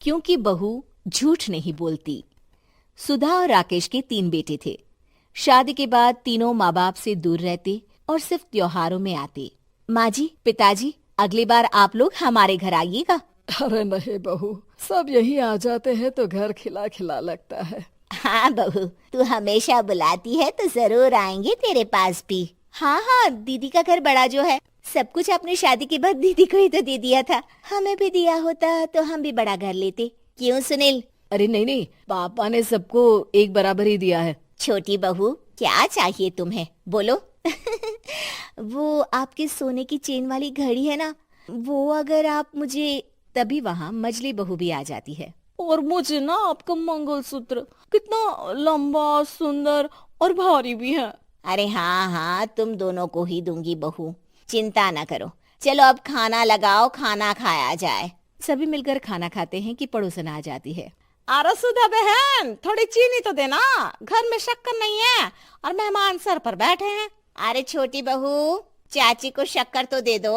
क्योंकि बहू झूठ नहीं बोलती। सुधा और राकेश के 3 बेटे थे। शादी के बाद तीनों माँ बाप से दूर रहते और सिर्फ त्योहारों में आते। माँ जी, पिताजी, अगली बार आप लोग हमारे घर आइएगा। अरे नहीं बहू, सब यहीं आ जाते हैं तो घर खिला खिला लगता है। हाँ बहू, तू हमेशा बुलाती है तो जरूर आएंगे तेरे पास भी। हाँ हाँ, दीदी का घर बड़ा जो है, सब कुछ आपने शादी के बाद दीदी को ही तो दे दिया था। हमें भी दिया होता तो हम भी बड़ा घर लेते। क्यों सुनील? अरे नहीं, पापा ने सबको एक बराबर ही दिया है। छोटी बहू, क्या चाहिए तुम्हें, बोलो। वो आपके सोने की चेन वाली घड़ी है ना, वो अगर आप मुझे, तभी वहाँ मजली बहू भी आ जाती है। और मुझे ना आपका मंगलसूत्र कितना लंबा, सुंदर और भारी भी है। अरे हाँ हाँ, तुम दोनों को ही दूंगी बहू, चिंता न करो। चलो अब खाना लगाओ, खाना खाया जाए। सभी मिलकर खाना खाते हैं कि पड़ोसन आ जाती है। अरे सुधा बहन, थोड़ी चीनी तो देना, घर में शक्कर नहीं है और मेहमान सर पर बैठे हैं। अरे छोटी बहू, चाची को शक्कर तो दे दो।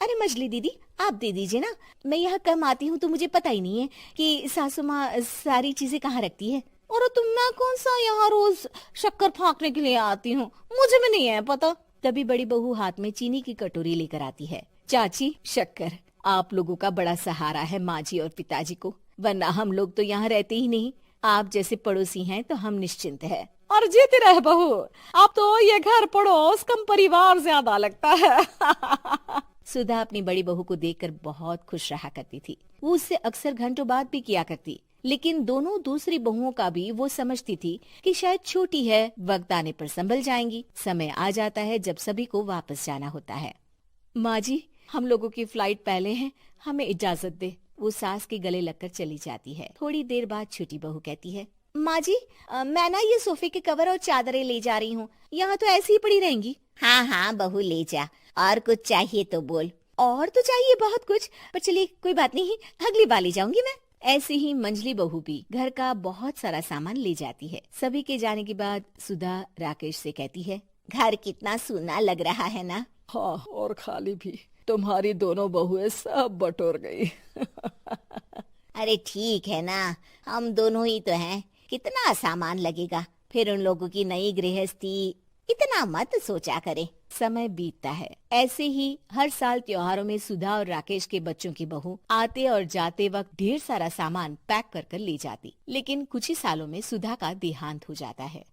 अरे मजली दीदी, आप दे दीजिए ना, मैं यहाँ कम आती हूँ तो मुझे पता ही नहीं है कि सासू माँ सारी चीजें कहाँ रखती है। और तुम, मैं कौन सा यहाँ रोज शक्कर फाँकने के लिए आती हूँ, मुझे भी नहीं है पता। तभी बड़ी बहू हाथ में चीनी की कटोरी लेकर आती है। चाची, शक्कर आप लोगों का बड़ा सहारा है माँ जी और पिताजी को, वरना हम लोग तो यहाँ रहते ही नहीं। आप जैसे पड़ोसी हैं तो हम निश्चिंत है। और जीती रहे बहू, अब तो ये घर पड़ोस कम परिवार ज्यादा लगता है। सुधा अपनी बड़ी बहू को देखकर बहुत खुश रहा करती थी। वो उससे अक्सर घंटों बात भी किया करती, लेकिन दोनों दूसरी बहुओं का भी वो समझती थी कि शायद छोटी है, वक्त आने पर संभल जाएंगी। समय आ जाता है जब सभी को वापस जाना होता है। माँ जी, हम लोगों की फ्लाइट पहले है, हमें इजाजत दे। वो सास के गले लगकर चली जाती है। थोड़ी देर बाद छोटी बहू कहती है, माँ जी, मैं ना ये सोफे के कवर और चादरें ले जा रही हूँ, यहाँ तो ऐसी ही पड़ी रहेंगी। हाँ हाँ बहू, ले जा। और कुछ चाहिए तो बोल। और तो चाहिए बहुत कुछ, पर चलिए कोई बात नहीं, अगली बार ले जाऊंगी मैं। ऐसे ही मंजली बहू भी घर का बहुत सारा सामान ले जाती है। सभी के जाने के बाद सुधा राकेश से कहती है, घर कितना सूना लग रहा है ना। हाँ, और खाली भी। तुम्हारी दोनों बहुएं सब बटोर गई। अरे ठीक है ना, हम दोनों ही तो हैं, कितना सामान लगेगा। फिर उन लोगों की नई गृहस्थी, इतना मत सोचा करे। समय बीतता है। ऐसे ही हर साल त्योहारों में सुधा और राकेश के बच्चों की बहू आते और जाते वक्त ढेर सारा सामान पैक कर कर ले जाती। लेकिन कुछ ही सालों में सुधा का देहांत हो जाता है।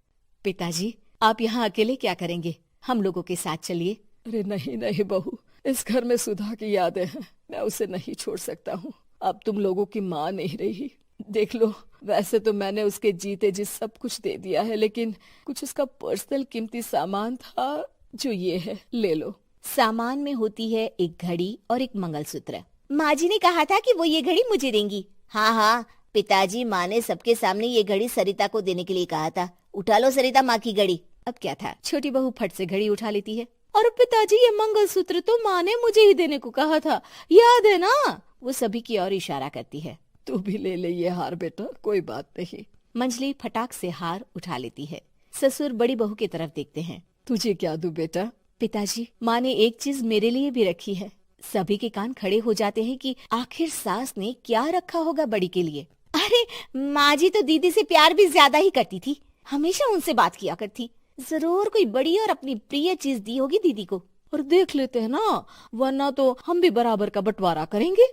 पिताजी, आप यहाँ अकेले क्या करेंगे? हम लोगों के साथ चलिए। अरे नहीं बहू, इस घर में सुधा की यादें हैं, मैं उसे नहीं छोड़ सकता हूँ। अब तुम लोगों की माँ नहीं रही। देख लो, वैसे तो मैंने उसके जीते जी सब कुछ दे दिया है, लेकिन कुछ उसका पर्सनल कीमती सामान था जो ये है, ले लो। सामान में होती है एक घड़ी और एक मंगलसूत्र। माँ जी ने कहा था कि वो ये घड़ी मुझे देंगी। हाँ हाँ, पिताजी, माँ ने सबके सामने ये घड़ी सरिता को देने के लिए कहा था। उठा लो सरिता माँ की घड़ी। अब क्या था, छोटी बहू फट से घड़ी उठा लेती है। और पिताजी, ये मंगलसूत्र तो माँ ने मुझे ही देने को कहा था, याद है ना? वो सभी की ओर इशारा करती है। तू भी ले ले ये हार बेटा, कोई बात नहीं। मंजली फटाक से हार उठा लेती है। ससुर बड़ी बहू की तरफ देखते हैं। तुझे क्या दूं बेटा? पिताजी, माँ ने एक चीज मेरे लिए भी रखी है। सभी के कान खड़े हो जाते हैं कि आखिर सास ने क्या रखा होगा बड़ी के लिए। अरे माँ जी तो दीदी से प्यार भी ज्यादा ही करती थी, हमेशा उनसे बात किया करती। जरूर कोई बड़ी और अपनी प्रिय चीज दी होगी दीदी को। और देख लेते हैं ना, वरना तो हम भी बराबर का बंटवारा करेंगे।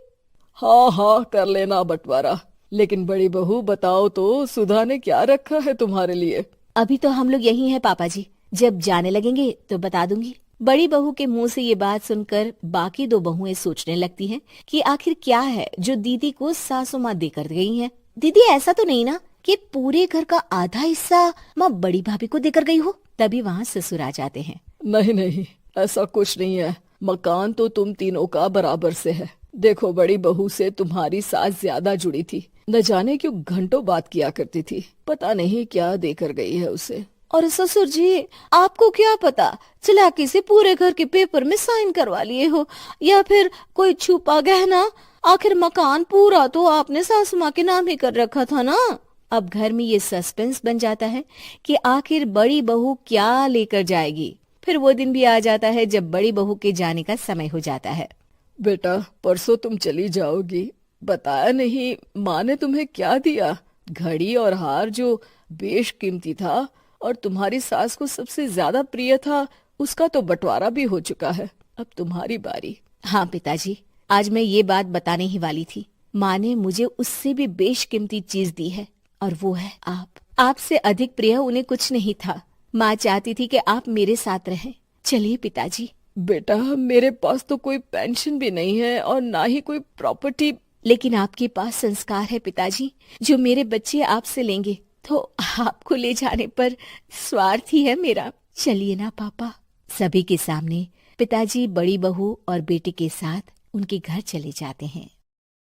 हाँ, कर लेना बंटवारा। लेकिन बड़ी बहू, बताओ तो, सुधा ने क्या रखा है तुम्हारे लिए? अभी तो हम लोग यही हैं पापा जी, जब जाने लगेंगे तो बता दूंगी। बड़ी बहू के मुंह से ये बात सुनकर बाकी 2 बहुएं सोचने लगती हैं कि आखिर क्या है जो दीदी को सासू माँ देकर गई हैं। दीदी, ऐसा तो नहीं ना कि पूरे घर का आधा हिस्सा माँ बड़ी भाभी को देकर गई हो? तभी वहाँ ससुर आ जाते हैं। नहीं, ऐसा कुछ नहीं है। मकान तो तुम तीनों का बराबर से है। देखो, बड़ी बहू से तुम्हारी सास ज्यादा जुड़ी थी, न जाने क्यों घंटों बात किया करती थी। पता नहीं क्या देकर गई है उसे। और ससुर जी, आपको क्या पता, चालाकी से पूरे घर के पेपर में साइन करवा लिए हो, या फिर कोई छुपा गहना। आखिर मकान पूरा तो आपने सासू माँ के नाम ही कर रखा था ना। अब घर में ये सस्पेंस बन जाता है कि आखिर बड़ी बहू क्या लेकर जाएगी। फिर वो दिन भी आ जाता है जब बड़ी बहू के जाने का समय हो जाता है। बेटा, परसों तुम चली जाओगी, बताया नहीं, माँ ने तुम्हें क्या दिया? घड़ी और हार जो बेशकीमती था और तुम्हारी सास को सबसे ज्यादा प्रिय था, उसका तो बंटवारा भी हो चुका है। अब तुम्हारी बारी। हाँ पिताजी, आज मैं ये बात बताने ही वाली थी। माँ ने मुझे उससे भी बेशकीमती चीज दी है, और वो है आप। आपसे अधिक प्रिय उन्हें कुछ नहीं था। माँ चाहती थी कि आप मेरे साथ रहें। चलिए पिताजी। बेटा, मेरे पास तो कोई पेंशन भी नहीं है और ना ही कोई प्रॉपर्टी। लेकिन आपके पास संस्कार है पिताजी, जो मेरे बच्चे आपसे लेंगे, तो आपको ले जाने पर स्वार्थ ही है मेरा। चलिए ना पापा। सभी के सामने पिताजी बड़ी बहू और बेटे के साथ उनके घर चले जाते हैं।